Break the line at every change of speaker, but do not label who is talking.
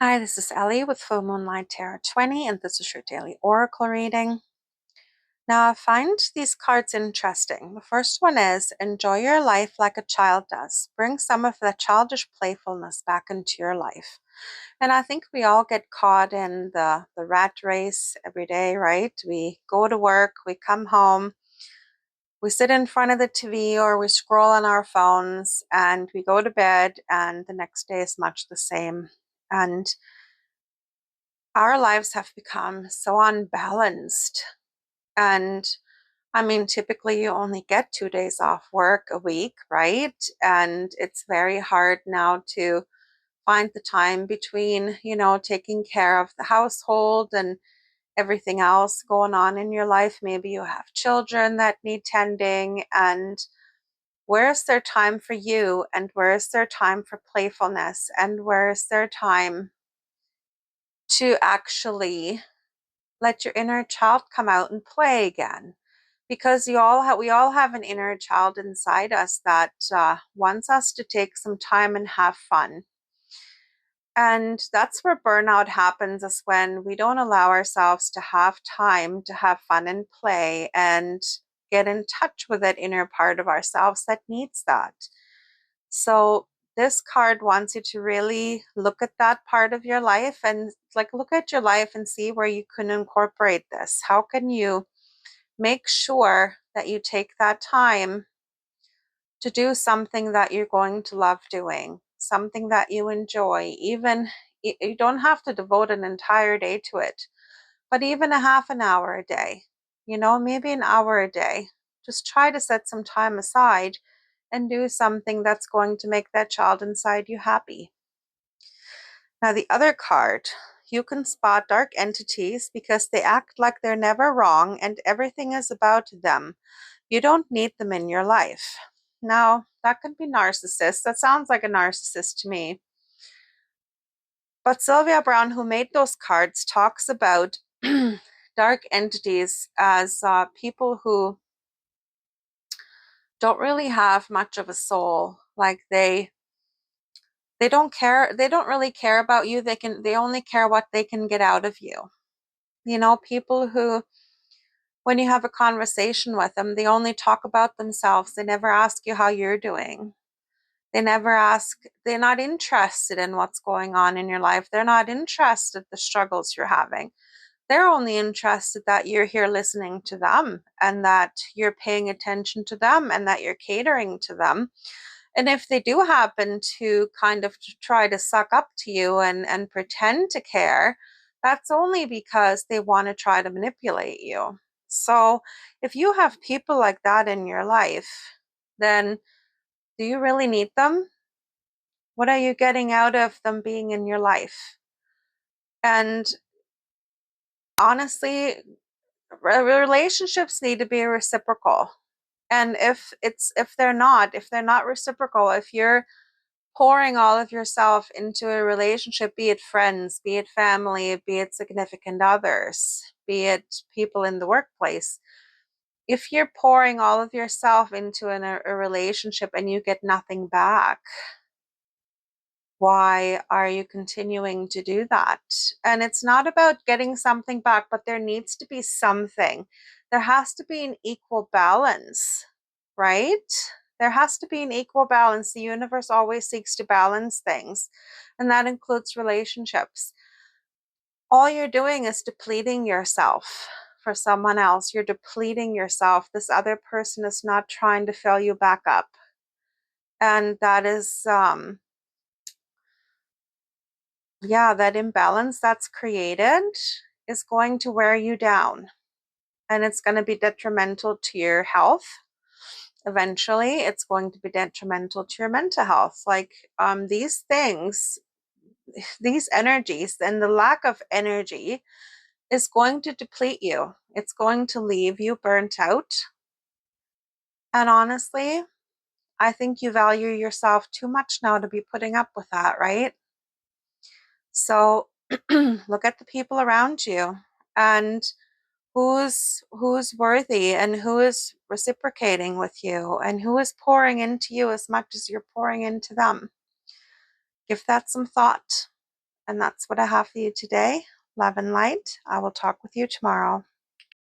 Hi, this is Ellie with Full Moonlight Tarot 20, and this is your daily oracle reading. Now, I find these cards interesting. The first one is enjoy your life like a child does. Bring some of that childish playfulness back into your life. And I think we all get caught in the rat race every day, right? We go to work, we come home, we sit in front of the TV or we scroll on our phones, and we go to bed, and the next day is much the same. And our lives have become so unbalanced. And I mean, typically you only get 2 days off work a week, right? And it's very hard now to find the time between, taking care of the household and everything else going on in your life. Maybe you have children that need tending, and where's there time for you? And where's there time for playfulness? And where's there time to actually let your inner child come out and play again? Because we all have an inner child inside us that wants us to take some time and have fun. And that's where burnout happens, is when we don't allow ourselves to have time to have fun and play and get in touch with that inner part of ourselves that needs that. So this card wants you to really look at that part of your life and look at your life and see where you can incorporate this. How can you make sure that you take that time to do something that you're going to love doing, something that you enjoy? Even you don't have to devote an entire day to it, but even a half an hour a day, maybe an hour a day. Just try to set some time aside and do something that's going to make that child inside you happy. Now, the other card, you can spot dark entities because they act like they're never wrong and everything is about them. You don't need them in your life. Now, that could be narcissists. That sounds like a narcissist to me. But Sylvia Browne, who made those cards, talks about dark entities as people who don't really have much of a soul. Like they don't care. They don't really care about you. They only care what they can get out of you. People who, when you have a conversation with them, they only talk about themselves. They never ask you how you're doing. They're not interested in what's going on in your life. They're not interested in the struggles you're having. They're only interested that you're here listening to them and that you're paying attention to them and that you're catering to them. And if they do happen to kind of try to suck up to you and pretend to care, that's only because they want to try to manipulate you. So if you have people like that in your life, then do you really need them? What are you getting out of them being in your life? And honestly, relationships need to be reciprocal. And if they're not reciprocal, if you're pouring all of yourself into a relationship, be it friends, be it family, be it significant others, be it people in the workplace, if you're pouring all of yourself into a relationship and you get nothing back, why are you continuing to do that? And it's not about getting something back, but there needs to be something. There has to be an equal balance, right? There has to be an equal balance. The universe always seeks to balance things, and that includes relationships. All you're doing is depleting yourself for someone else. You're depleting yourself. This other person is not trying to fill you back up. And that is, that imbalance that's created is going to wear you down, and it's going to be detrimental to your health. Eventually, it's going to be detrimental to your mental health. These things, these energies, and the lack of energy is going to deplete you. It's going to leave you burnt out. And honestly, I think you value yourself too much now to be putting up with that, right? So look at the people around you and who's worthy and who is reciprocating with you and who is pouring into you as much as you're pouring into them. Give that some thought. And that's what I have for you today. Love and light. I will talk with you tomorrow.